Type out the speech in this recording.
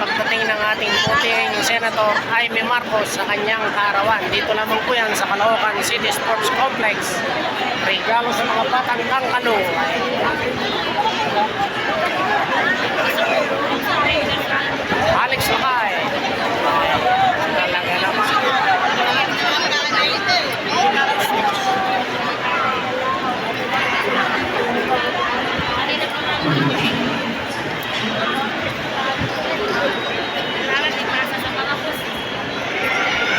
pagdating ng ating puting Senator Jaime Marcos sa kanyang kaarawan. Dito lamang po yan sa Caloocan City Sports Complex. Regalo sa mga batang Angkano. Alex Lakay. Talaga naman.